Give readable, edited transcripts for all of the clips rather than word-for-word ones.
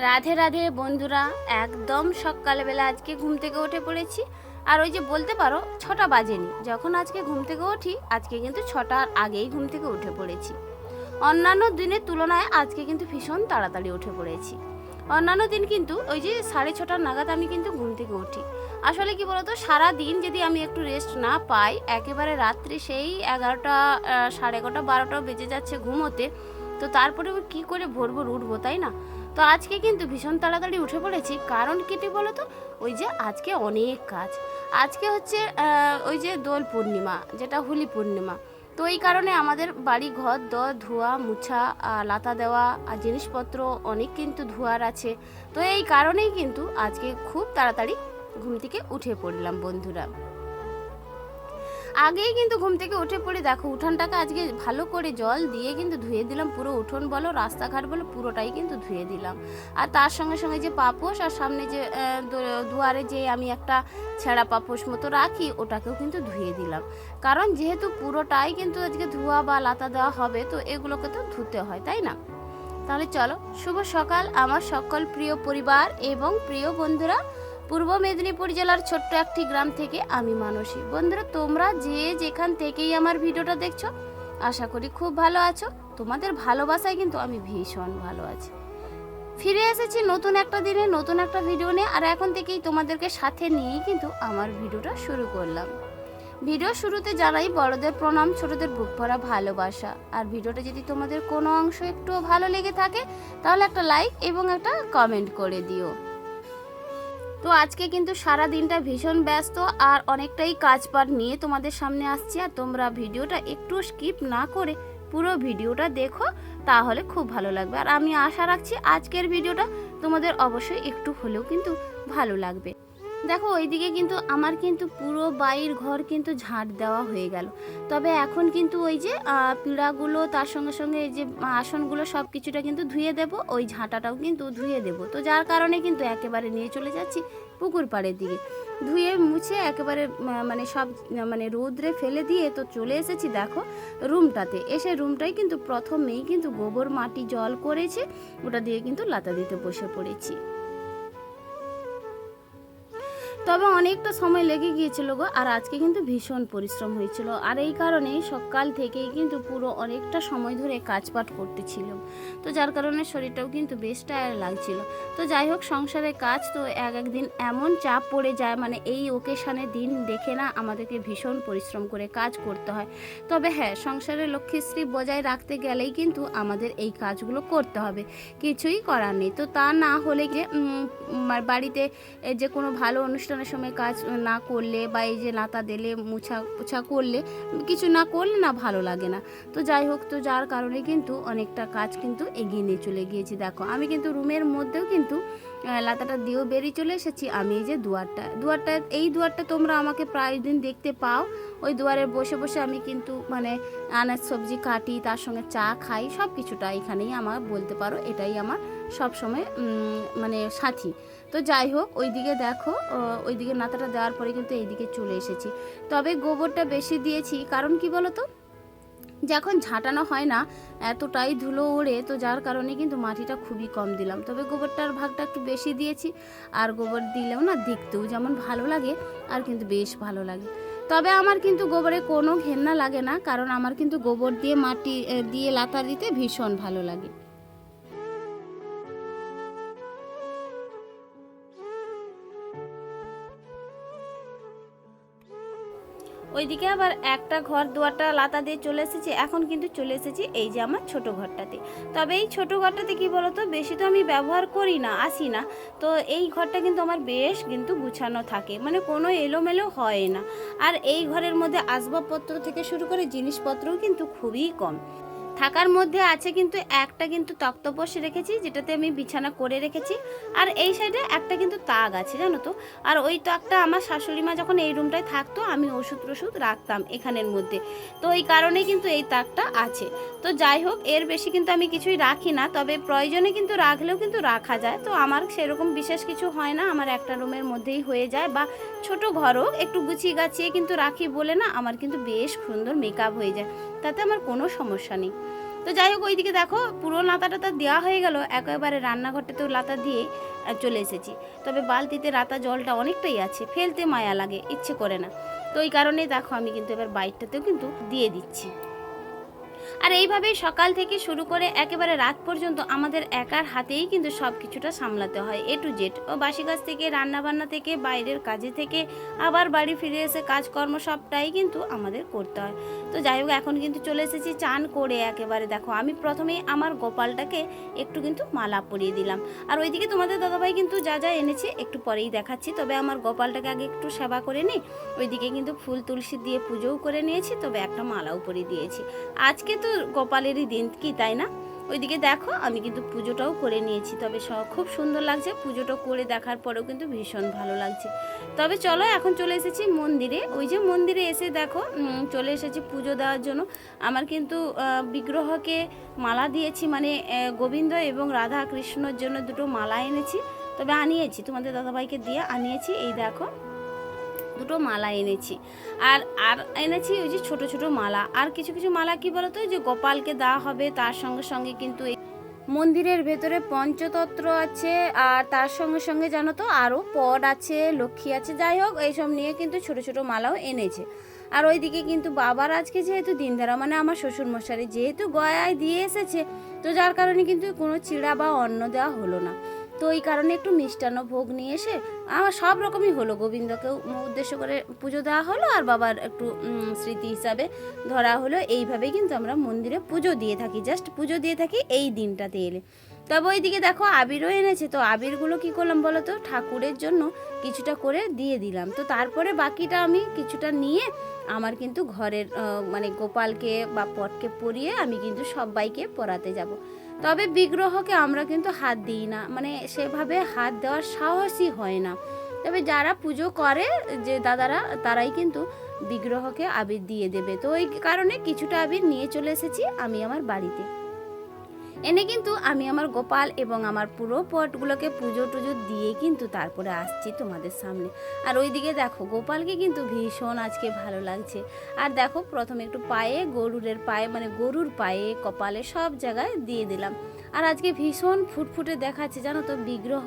রাধে রাধে বন্ধুরা, একদম সকালবেলা আজকে ঘুম থেকে উঠে পড়েছি। আর ওই যে বলতে পারো 6টা বাজেনি, যখন আজকে ঘুম থেকে উঠি আজকে কিন্তু 6টার আগেই ঘুম থেকে উঠে পড়েছি। অন্যান্য দিনের তুলনায় আজকে কিন্তু ভীষণ তাড়াতাড়ি উঠে পড়েছি। অন্যান্য দিন কিন্তু ওই যে 6:30 নাগাদ আমি কিন্তু ঘুম থেকে উঠি। আসলে কি বলতো, সারা দিন যদি আমি একটু রেস্ট না পাই, একেবারে রাত্রি সেই 11টা 11:30 12টাও বেজে যাচ্ছে ঘুমোতে, তো তারপরে কী করে ভোর ভোর উঠবো, তাই না? তো আজকে কিন্তু ভীষণ তাড়াতাড়ি উঠে পড়েছি। কারণ কিটি বলো তো, ওই যে আজকে অনেক কাজ। আজকে হচ্ছে ওই যে দোল পূর্ণিমা, যেটা হোলি পূর্ণিমা। তো এই কারণে আমাদের বাড়ি ঘর দর ধোয়া মুছা, লাতা দেওয়া আর জিনিসপত্র অনেক কিন্তু ধোয়ার আছে। তো এই কারণেই কিন্তু আজকে খুব তাড়াতাড়ি ঘুম থেকে উঠে পড়লাম বন্ধুরা। আগেই কিন্তু ঘুম থেকে উঠে পড়ে দেখো, উঠানটাকে আজকে ভালো করে জল দিয়ে কিন্তু ধুয়ে দিলাম। পুরো উঠোন বলো রাস্তাঘাট বলো পুরোটাই কিন্তু ধুয়ে দিলাম। আর তার সঙ্গে সঙ্গে যে পাপোশ আর সামনে যে দুয়ারে যে আমি একটা ছেঁড়া পাপোশ মতো রাখি, ওটাকেও কিন্তু ধুয়ে দিলাম। কারণ যেহেতু পুরোটাই কিন্তু আজকে ধোয়া বা লাতা দেওয়া হবে, তো এগুলোকে তো ধুতে হয়, তাই না? তাহলে চলো, শুভ সকাল আমার সকল প্রিয় পরিবার এবং প্রিয় বন্ধুরা। পূর্ব মেদিনীপুর জেলার ছোট্ট একটি গ্রাম থেকে আমি মানসী। বন্ধুরা, তোমরা যে যেখান থেকেই আমার ভিডিওটা দেখছো, আশা করি খুব ভালো আছো। তোমাদের ভালোবাসায় কিন্তু আমি ভীষণ ভালো আছি। ফিরে এসেছি নতুন একটা দিনে নতুন একটা ভিডিও নিয়ে, আর এখন থেকেই তোমাদেরকে সাথে নিয়েই কিন্তু আমার ভিডিওটা শুরু করলাম। ভিডিও শুরুতে জানাই বড়দের প্রণাম, ছোটদের বুক ভরা ভালোবাসা। আর ভিডিওটা যদি তোমাদের কোনো অংশ একটু ভালো লেগে থাকে, তাহলে একটা লাইক এবং একটা কমেন্ট করে দিও। তো আজকে কিন্তু সারা দিনটা ভীষণ ব্যস্ত আর অনেকটাই কাজপাট নিয়ে তোমাদের সামনে আসছি। আর তোমরা ভিডিওটা একটু স্কিপ না করে পুরো ভিডিওটা দেখো, তাহলে খুব ভালো লাগবে। আর আমি আশা রাখছি আজকের ভিডিওটা তোমাদের অবশ্যই একটু হলেও কিন্তু ভালো লাগবে। দেখো, ওইদিকে কিন্তু আমার কিন্তু পুরো বাড়ির ঘর কিন্তু ঝাঁট দেওয়া হয়ে গেল। তবে এখন কিন্তু ওই যে পিঁড়াগুলো, তার সঙ্গে সঙ্গে এই যে আসনগুলো সব কিছুটা কিন্তু ধুয়ে দেব, ওই ঝাঁটাটাও কিন্তু ধুয়ে দেব। তো যার কারণে কিন্তু একেবারে নিয়ে চলে যাচ্ছি পুকুর পাড়ের দিকে। ধুয়ে মুছে একেবারে মানে সব মানে রোদ্রে ফেলে দিয়ে তো চলে এসেছি দেখো রুমটাতে। এসে রুমটাই কিন্তু প্রথমেই কিন্তু গোবর মাটি জল করেছে, ওটা দিয়ে কিন্তু লাতা দিতে বসে পড়েছি। তবে অনেকটা সময় লেগে গিয়েছিল গো, আর আজকে কিন্তু ভীষণ পরিশ্রম হয়েছিল। আর এই কারণেই সকাল থেকেই কিন্তু পুরো অনেকটা সময় ধরে কাজপাট করতেছিলাম। তো যার কারণে শরীরটাও কিন্তু বেশ টায়ার্ড লাগছিল। তো যাই হোক, সংসারের কাজ তো একদিন এমন চাপ পড়ে যায়, মানে এই ওকেশানের দিন দেখে না আমাদেরকে ভীষণ পরিশ্রম করে কাজ করতে হয়। তবে হ্যাঁ, সংসারের লক্ষ্মীশ্রী বজায় রাখতে গেলেই কিন্তু আমাদের এই কাজগুলো করতে হবে, কিছুই করার নেই। তো তা না হলে যে বাড়িতে যে কোনো ভালো অনুষ্ঠানের সময় কাজ না করলে বা এই যে লাতা দিলে মুছা করলে কিছু না করলে না ভালো লাগে না। তো যাই হোক, তো যার কারণে কিন্তু অনেকটা কাজ কিন্তু এগিয়ে নিয়ে চলে গিয়েছি। দেখো, আমি কিন্তু রুমের মধ্যেও কিন্তু লাতাটা দিয়েও বেরিয়ে চলে এসেছি। আমি এই যে এই দুয়ারটা তোমরা আমাকে প্রায় দিন দেখতে পাও। ওই দুয়ারে বসে বসে আমি কিন্তু মানে আনাজ সবজি কাটি, তার সঙ্গে চা খাই, সব কিছুটা এখানেই আমার বলতে পারো এটাই আমার সব সময় মানে সাথী। তো যাই হোক, ওইদিকে দেখো, ওইদিকে নাতাটা দেওয়ার পরে কিন্তু এইদিকে চলে এসেছি। তবে গোবরটা বেশি দিয়েছি, কারণ কি বলো তো, যখন ঝাঁটানো হয় না এতটাই ধুলো ওড়ে, তো যার কারণে কিন্তু মাটিটা খুবই কম দিলাম। তবে গোবরটার ভাগটা একটু বেশি দিয়েছি। আর গোবর দিলেও না দেখতেও যেমন ভালো লাগে, আর কিন্তু বেশ ভালো লাগে। তবে আমার কিন্তু গোবরে কোনো ঘেন্না লাগে না, কারণ আমার কিন্তু গোবর দিয়ে মাটি দিয়ে লাতা দিতে ভীষণ ভালো লাগে। ওইদিকে আবার একটা ঘর দুয়ারটা লাতা দিয়ে চলে এসেছি। এখন কিন্তু চলে এসেছি এই যে আমার ছোট ঘরটাতে। তবে এই ছোট ঘরটাতে কি বলতো, বেশি তো আমি ব্যবহার করি না, আসি না। তো এই ঘরটা কিন্তু আমার বেশ কিন্তু গুছানো থাকে, মানে কোনো এলোমেলো হয় না। আর এই ঘরের মধ্যে আসবাবপত্র থেকে শুরু করে জিনিসপত্রও কিন্তু খুবই কম। থাকার মধ্যে আছে কিন্তু একটা কিন্তু তক্তপোষ রেখেছি, যেটাতে আমি বিছানা করে রেখেছি। আর এই সাইডে একটা কিন্তু তাক আছে, জানো তো। আর ওই তাকটা আমার শাশুড়ি মা যখন এই রুমটায় থাকতো, আমি ওষুধ রাখতাম এখানের মধ্যে, তো এই কারণে কিন্তু এই তাকটা আছে। তো যাই হোক, এর বেশি কিন্তু আমি কিছুই রাখি না, তবে প্রয়োজনে কিন্তু রাখলেও কিন্তু রাখা যায়। তো আমার সেরকম বিশেষ কিছু হয় না, আমার একটা রুমের মধ্যেই হয়ে যায়, বা ছোট ঘরও একটু গুছিয়ে গাছিয়ে কিন্তু রাখি বলে না আমার কিন্তু বেশ সুন্দর মেকআপ হয়ে যায়, তাতে আমার কোনো সমস্যা নেই। তো যাই হোক ওইদিকে দেখো পুরো লাতা টাতা দেওয়া হয়ে গেল, একেবারে রান্নাঘরটাতেও লাতা দিয়ে চলে এসেছি। তবে বালতিতে রাতা জলটা অনেকটাই আছে, ফেলতে মায়া লাগে, ইচ্ছে করে না। তো এই কারণেই দেখো আমি কিন্তু এবার বাইকটাতেও কিন্তু দিয়ে দিচ্ছি। আর এইভাবেই সকাল থেকে শুরু করে একেবারে রাত পর্যন্ত আমাদের একার হাতেই কিন্তু সব কিছুটা সামলাতে হয়, এ টু জেড। ও বাসি কাজ থেকে, রান্নাবান্না থেকে, বাইরের কাজে থেকে, আবার বাড়ি ফিরে এসে কাজকর্ম সবটাই কিন্তু আমাদের করতে হয়। তো যাই হোক এখন কিন্তু চলে এসেছি চান করে। একেবারে দেখো আমি প্রথমেই আমার গোপালটাকে একটু কিন্তু মালা পরিয়ে দিলাম। আর ওইদিকে তোমাদের দাদাভাই কিন্তু যা যা এনেছে একটু পরেই দেখাচ্ছি। তবে আমার গোপালটাকে আগে একটু সেবা করে নিই। ওইদিকে কিন্তু ফুল তুলসী দিয়ে পুজোও করে নিয়েছি, তবে একটা মালাও পরিয়ে দিয়েছি। আজকে তো গোপালেরই দিন, কি তাই না? ওইদিকে দেখো আমি কিন্তু পুজোটাও করে নিয়েছি। তবে খুব সুন্দর লাগছে, পুজোটা করে দেখার পরেও কিন্তু ভীষণ ভালো লাগছে। তবে চলো এখন চলে এসেছি মন্দিরে। ওই যে মন্দিরে এসে দেখো চলে এসেছি পুজো দেওয়ার জন্য। আমার কিন্তু বিগ্রহকে মালা দিয়েছি, মানে গোবিন্দ এবং রাধা কৃষ্ণর জন্য দুটো মালা এনেছি। তবে আনিয়েছি তোমাদের দাদাভাইকে দিয়ে আনিয়েছি, এই দেখো দুটো মালা এনেছি। আর আর এনেছি ওই যে ছোট ছোট মালা। আর কিছু কিছু মালা কি বলতো, যে গোপালকে দেওয়া হবে, তার সঙ্গে সঙ্গে কিন্তু এই মন্দিরের ভেতরে পঞ্চতত্র আছে, আর তার সঙ্গে সঙ্গে জানো তো আরও পট আছে, লক্ষ্মী আছে, যাই হোক এইসব নিয়ে কিন্তু ছোট ছোট মালাও এনেছে। আর ওইদিকে কিন্তু বাবার আজকে যেহেতু দিনধারা, মানে আমার শ্বশুরমশাই যেহেতু গয়ায় দিয়ে এসেছে, তো যার কারণে কিন্তু কোনো চিড়া বা অন্ন দেওয়া হলো না। তো এই কারণে একটু মিষ্টান্ন ভোগ নিয়ে এসে আমার সব রকমই হলো, গোবিন্দকেও উদ্দেশ্য করে পুজো দেওয়া হলো, আর বাবার একটু স্মৃতি হিসাবে ধরা হলো। এইভাবেই কিন্তু আমরা মন্দিরে পুজো দিয়ে থাকি, জাস্ট পুজো দিয়ে থাকি এই দিনটাতে এলে। তবে ওইদিকে দেখো আবিরও এনেছে। তো আবিরগুলো কি করলাম বলো তো, ঠাকুরের জন্য কিছুটা করে দিয়ে দিলাম। তো তারপরে বাকিটা আমি কিছুটা নিয়ে আমার কিন্তু ঘরের মানে গোপালকে বা পটকে পরিয়ে আমি কিন্তু সবাইকে পরাতে যাব। তবে বিগ্রহকে আমরা কিন্তু হাত দিই না, মানে সেভাবে হাত দেওয়ার সাহসই হয় না। তবে যারা পুজো করে যে দাদারা, তারাই কিন্তু বিগ্রহকে আবির দিয়ে দেবে। তো ওই কারণে কিছুটা আবির নিয়ে চলে এসেছি আমি আমার বাড়িতে। এনে কিন্তু আমি আমার গোপাল এবং আমার পুরো পটগুলোকে পুজো টুজো দিয়ে কিন্তু তারপরে আসছি তোমাদের সামনে। আর ওইদিকে দেখো গোপালকে কিন্তু ভীষণ আজকে ভালো লাগছে। আর দেখো প্রথমে একটু পায়ে, গরুরের পায়ে, মানে গরুর পায়ে, কপালে সব জায়গায় দিয়ে দিলাম। আর আজকে ভীষণ ফুটফুটে দেখাচ্ছে জানো তো বিগ্রহ,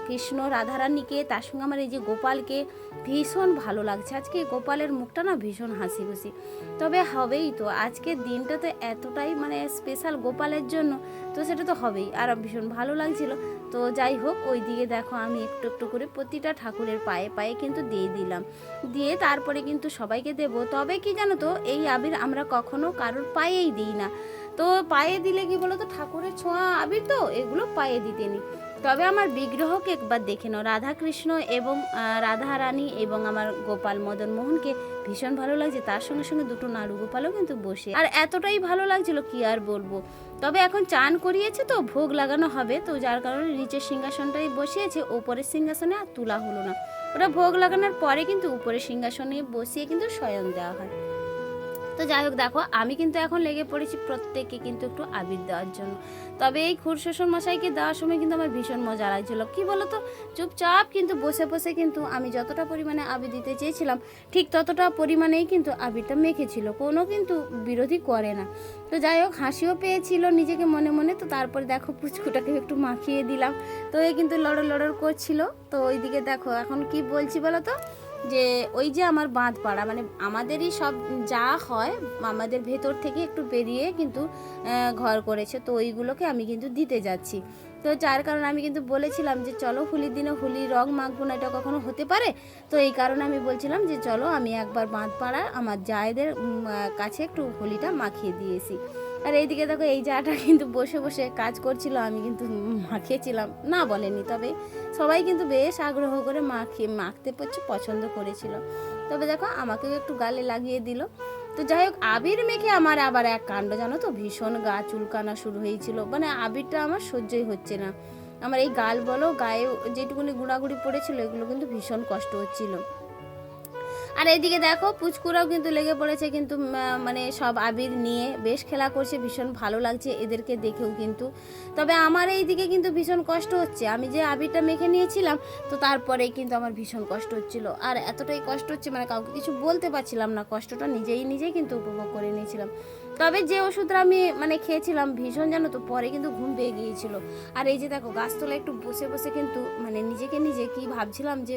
কৃষ্ণ রাধারানীকে, তার সঙ্গে আমার এই যে গোপালকে ভীষণ ভালো লাগছে। আজকে গোপালের মুখটা না ভীষণ হাসি খুশি। তবে হবেই তো, আজকের দিনটা তো এতটাই মানে স্পেশাল গোপালের জন্য, তো সেটা তো হবেই। আর ভীষণ ভালো লাগছিল। তো যাই হোক ওই দিকে দেখো আমি একটু একটু করে প্রতিটা ঠাকুরের পায়ে পায়ে কিন্তু দিয়ে দিলাম। দিয়ে তারপরে কিন্তু সবাইকে দেব। তবে কি জানো তো, এই আবির আমরা কখনো কারোর পায়েই দিই না। তো পায়ে দিলে কি বলো তো, ঠাকুরের ছোঁয়া আবির তো এগুলো পায়ে দিতে নি। তবে আমার বিগ্রহকে একবার দেখে নাও, রাধাকৃষ্ণ এবং রাধা রানী এবং আমার গোপাল মদন মোহনকে ভীষণ ভালো লাগছে। তার সঙ্গে সঙ্গে দুটো নাড়ু গোপালও কিন্তু বসে, আর এতটাই ভালো লাগছিল কি আর বলবো। তবে এখন চান করিয়েছে তো ভোগ লাগানো হবে, তো যার কারণে নিচের সিংহাসনটাই বসিয়েছে, ওপরের সিংহাসনে আর তোলা হলো না। ওটা ভোগ লাগানোর পরে কিন্তু উপরের সিংহাসনে বসিয়ে কিন্তু শয়ন দেওয়া হয়। তো যাই হোক দেখো আমি কিন্তু এখন লেগে পড়েছি প্রত্যেককে কিন্তু একটু আবির দেওয়ার জন্য। তবে এই খুড়শ্বশুর মশাইকে দেওয়ার সময় কিন্তু আমার ভীষণ মজা লাগছিল। কি বলো তো, চুপচাপ কিন্তু বসে বসে কিন্তু আমি যতটা পরিমাণে আবির দিতে চেয়েছিলাম ঠিক ততটা পরিমাণেই কিন্তু আবিরটা মেখেছিল, কোনো কিন্তু বিরোধী করে না। তো যাই হোক হাসিও পেয়েছিল নিজেকে মনে মনে। তো তারপরে দেখো পুচকুটাকে একটু মাখিয়ে দিলাম। তো এ কিন্তু লড়র লড়র করছিল। তো ওইদিকে দেখো এখন কি বলছি বলো তো, যে ওই যে আমার বাঁধ পাড়া, মানে আমাদেরই সব যা হয় আমাদের ভেতর থেকে একটু বেরিয়ে কিন্তু ঘর করেছে, তো ওইগুলোকে আমি কিন্তু দিতে যাচ্ছি। তো যার কারণে আমি কিন্তু বলেছিলাম যে চলো হোলির দিনে হোলি রং মাখবো না, এটা কখনো হতে পারে। তো এই কারণে আমি বলছিলাম যে চলো আমি একবার বাঁধ পাড়া আমার জায়েদের কাছে একটু হোলিটা মাখিয়ে দিয়েছি। আর এইদিকে দেখো এই জাটা কিন্তু বসে বসে কাজ করছিল, আমি কিন্তু মাখিয়েছিলাম না বলেনি, তবে সবাই কিন্তু বেশ আগ্রহ করে মাখতে পছন্দ করেছিল। তবে দেখো আমাকেও একটু গালে লাগিয়ে দিল। তো যাই হোক আবির মেখে আমার আবার এক কাণ্ড জানো তো, ভীষণ গা চুলকানা শুরু হয়েছিল, মানে আবিরটা আমার সহ্যই হচ্ছে না। আমার এই গাল বলো গায়ে যেটুকুনি গুঁড়াগুড়ি পড়েছিল এগুলো কিন্তু ভীষণ কষ্ট হচ্ছিল। আর এইদিকে দেখো পুচকুরাও কিন্তু লেগে পড়েছে কিন্তু মানে সব আবির নিয়ে বেশ খেলা করছে, ভীষণ ভালো লাগছে এদেরকে দেখেও কিন্তু। তবে আমার এইদিকে কিন্তু ভীষণ কষ্ট হচ্ছে, আমি যে আবিরটা মেখে নিয়েছিলাম তো তারপরেই কিন্তু আমার ভীষণ কষ্ট হচ্ছিল। আর এতটাই কষ্ট হচ্ছে মানে কাউকে কিছু বলতে পারছিলাম না, কষ্টটা নিজেই কিন্তু উপভোগ করে নিয়েছিলাম। তবে যে ওষুধটা আমি মানে খেয়েছিলাম ভীষণ জানো তো পরে কিন্তু ঘুম পেয়ে গিয়েছিল। আর এই যে দেখো গাছতলায় একটু বসে বসে কিন্তু মানে নিজেকে নিজে কি ভাবছিলাম যে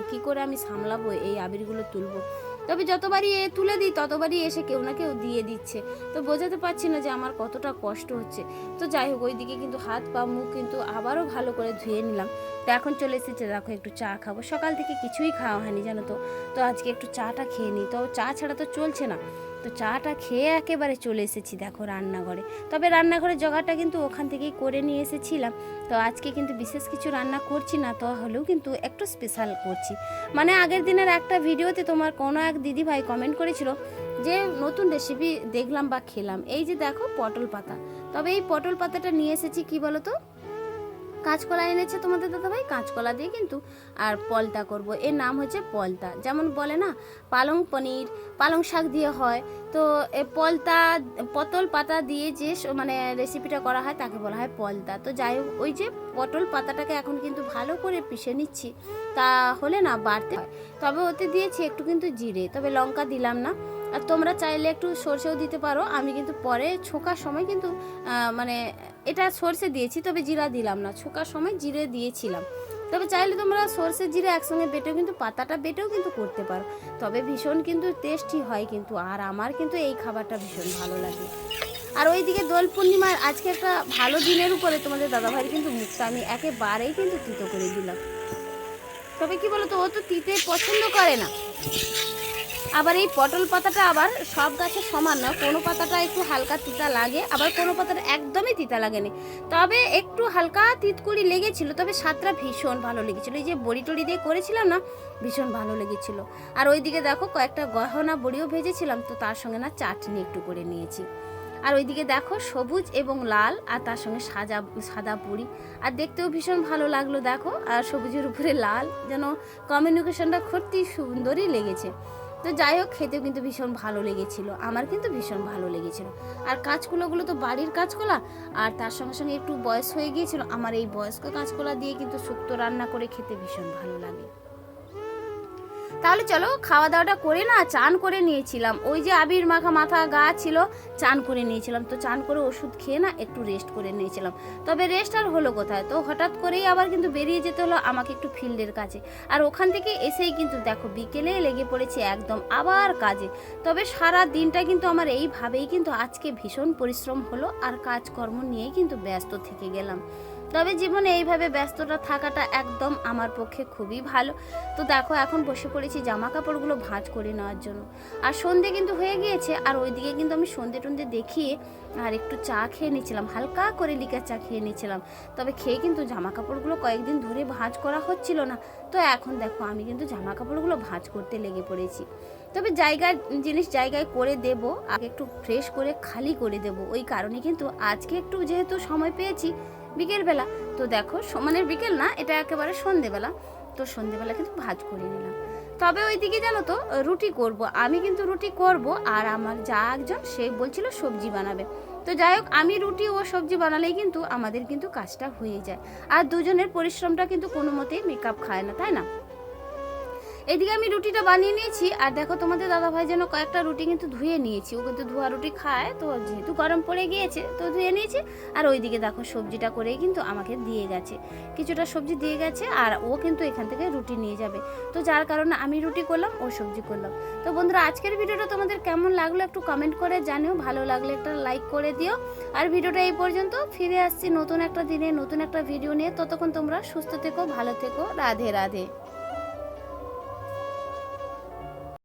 কি করে আমি সামলাবো এই আবিরগুলো তুলবো। তবে যতবারই তুলে দিই ততবারই এসে কেউ না কেউ দিয়ে দিচ্ছে, তো বোঝাতে পারছি না যে আমার কতটা কষ্ট হচ্ছে। তো যাই হোক ওইদিকে কিন্তু হাত পা মুখ কিন্তু আবারও ভালো করে ধুয়ে নিলাম। তো এখন চলে এসেছে দেখো একটু চা খাবো, সকাল থেকে কিছুই খাওয়া হয়নি জানো তো। তো আজকে একটু চাটা খেয়ে নিই, তো চা ছাড়া তো চলছে না। তো চাটা খেয়ে একেবারে চলে এসেছি দেখো রান্নাঘরে। তবে রান্নাঘরের জোগাড়টা কিন্তু ওখান থেকেই করে নিয়ে এসেছিলাম। তো আজকে কিন্তু বিশেষ কিছু রান্না করছি না, তো হলেও কিন্তু একটু স্পেশাল করছি। মানে আগের দিনের একটা ভিডিওতে তোমার কোনো এক দিদিভাই কমেন্ট করেছিল যে নতুন রেসিপি দেখলাম বা খেলাম, এই যে দেখো পটল পাতা। তবে এই পটল পাতাটা নিয়ে এসেছি কি বলো তো, কাঁচকলা এনেছে তোমাদের দাদাভাই, কাঁচকলা দিয়ে কিন্তু আর পলতা করব। এর নাম হচ্ছে পলতা, যেমন বলে না পালং পনির পালং শাক দিয়ে হয়, তো পলতা পটল পাতা দিয়ে যে মানে রেসিপিটা করা হয় তাকে বলা হয় পলতা। তো যাই হোক ওই যে পটল পাতাটাকে এখন কিন্তু ভালো করে পিষে নিচ্ছি, তাহলে না বাড়তে হয়। তবে ওতে দিয়েছি একটু কিন্তু জিরে, তবে লঙ্কা দিলাম না। আর তোমরা চাইলে একটু সরষেও দিতে পারো, আমি কিন্তু পরে ছোকার সময় কিন্তু মানে এটা সরষে দিয়েছি, তবে জিরা দিলাম না, ছোকার সময় জিরে দিয়েছিলাম। তবে চাইলে তোমরা সরষে জিরে একসঙ্গে বেটেও কিন্তু পাতাটা বেটেও কিন্তু করতে পারো, তবে ভীষণ কিন্তু টেস্টি হয় কিন্তু। আর আমার কিন্তু এই খাবারটা ভীষণ ভালো লাগে। আর ওইদিকে দোল পূর্ণিমার আজকে একটা ভালো দিনের উপরে তোমাদের দাদাভাইয়ের কিন্তু মুখটা আমি একেবারেই কিন্তু তিতো করে দিলাম। তবে কি বলতো, ও তো তিতে পছন্দ করে না। আবার এই পটল পাতাটা আবার সব গাছে সমান নয়, কোনো পাতাটা একটু হালকা তিতা লাগে, আবার কোনো পাতাটা একদমই তিতা লাগেনি। তবে একটু হালকা তিতকুড়ি লেগেছিল, তবে স্বাদটা ভীষণ ভালো লেগেছিলো। এই যে বড়ি টড়ি দিয়ে করেছিলাম না, ভীষণ ভালো লেগেছিলো। আর ওইদিকে দেখো কয়েকটা গহনা বড়িও ভেজেছিলাম, তো তার সঙ্গে না চাটনি একটু করে নিয়েছি। আর ওইদিকে দেখো সবুজ এবং লাল আর তার সঙ্গে সাদা বড়ি, আর দেখতেও ভীষণ ভালো লাগলো দেখো। আর সবুজের উপরে লাল যেন কমিউনিকেশনটা সত্যি সুন্দরই লেগেছে। তো যাই হোক খেতেও কিন্তু ভীষণ ভালো লেগেছিল, আমার কিন্তু ভীষণ ভালো লেগেছিল। আর কাঁচকলাগুলো তো বাড়ির কাঁচকলা, আর তার সঙ্গে সঙ্গে একটু বয়স হয়ে গিয়েছিল, আমার এই বয়স্ক কাঁচকলা দিয়ে কিন্তু শুক্তো রান্না করে খেতে ভীষণ ভালো লাগে। তাহলে চলো খাওয়া দাওয়াটা করে না চান করে নিয়েছিলাম, ওই যে আবির মাখা মাথা গা ছিল, চান করে নিয়েছিলাম। তো চান করে ওষুধ খেয়ে না একটু রেস্ট করে নিয়েছিলাম। তবে রেস্ট আর হলো কোথায়, তো হঠাৎ করেই আবার কিন্তু বেরিয়ে যেতে হলো আমাকে একটু ফিল্ডের কাছে। আর ওখান থেকে এসেই কিন্তু দেখো বিকেলে লেগে পড়েছি একদম আবার কাজে। তবে সারা দিনটা কিন্তু আমার এইভাবেই কিন্তু আজকে ভীষণ পরিশ্রম হলো, আর কাজকর্ম নিয়েই কিন্তু ব্যস্ত থেকে গেলাম। তবে জীবনে এইভাবে ব্যস্ততা থাকাটা একদম আমার পক্ষে খুবই ভালো। তো দেখো এখন বসে পড়েছি জামা কাপড়গুলো ভাঁজ করে নেওয়ার জন্য। আর সন্ধে কিন্তু হয়ে গিয়েছে, আর ওইদিকে কিন্তু আমি সন্ধে টন্ধে দেখিয়ে আর একটু চা খেয়ে নিচ্ছিলাম, হালকা করে লিকার চা খেয়ে নিচ্ছিলাম। তবে খেয়ে কিন্তু জামা কাপড়গুলো কয়েকদিন ধরে ভাঁজ করা হচ্ছিল না, তো এখন দেখো আমি কিন্তু জামা কাপড়গুলো ভাঁজ করতে লেগে পড়েছি। তবে জিনিস জায়গায় করে দেব, আগে একটু ফ্রেশ করে খালি করে দেব, ওই কারণে কিন্তু আজকে একটু যেহেতু সময় পেয়েছি বিকেলবেলা, তো দেখো মানে বিকেল না, এটা একেবারে সন্ধেবেলা, তো সন্ধেবেলা কিন্তু ভাঁজ করে নিলাম। তবে ওইদিকে জানো তো রুটি করব, আমি কিন্তু রুটি করব, আর আমার যা একজন সে বলছিল সবজি বানাবে। তো যাই হোক আমি রুটি ও সবজি বানালেই কিন্তু আমাদের কিন্তু কাজটা হয়ে যায়, আর দুজনের পরিশ্রমটা কিন্তু কোনো মতেই মেকআপ খায় না, তাই না। এদিকে আমি রুটিটা বানিয়ে নিয়েছি, আর দেখো তোমাদের দাদাভাই যেন কয়েকটা রুটি কিন্তু ধুয়ে নিয়েছি, ও কিন্তু ধোয়া রুটি খায়, তো যেহেতু গরম পড়ে গিয়েছে তো ধুয়ে নিয়েছি। আর ওইদিকে দেখো সবজিটা করেই কিন্তু আমাকে দিয়ে গেছে, কিছুটা সবজি দিয়ে গেছে, আর ও কিন্তু এখান থেকে রুটি নিয়ে যাবে। তো যার কারণে আমি রুটি করলাম, ও সবজি করলাম। তো বন্ধুরা আজকের ভিডিওটা তোমাদের কেমন লাগলো একটু কমেন্ট করে জানিও, ভালো লাগলে একটা লাইক করে দিও। আর ভিডিওটা এই পর্যন্ত, ফিরে আসছি নতুন একটা দিনে নতুন একটা ভিডিও নিয়ে। ততক্ষণ তোমরা সুস্থ থেকো, ভালো থেকো, রাধে রাধে।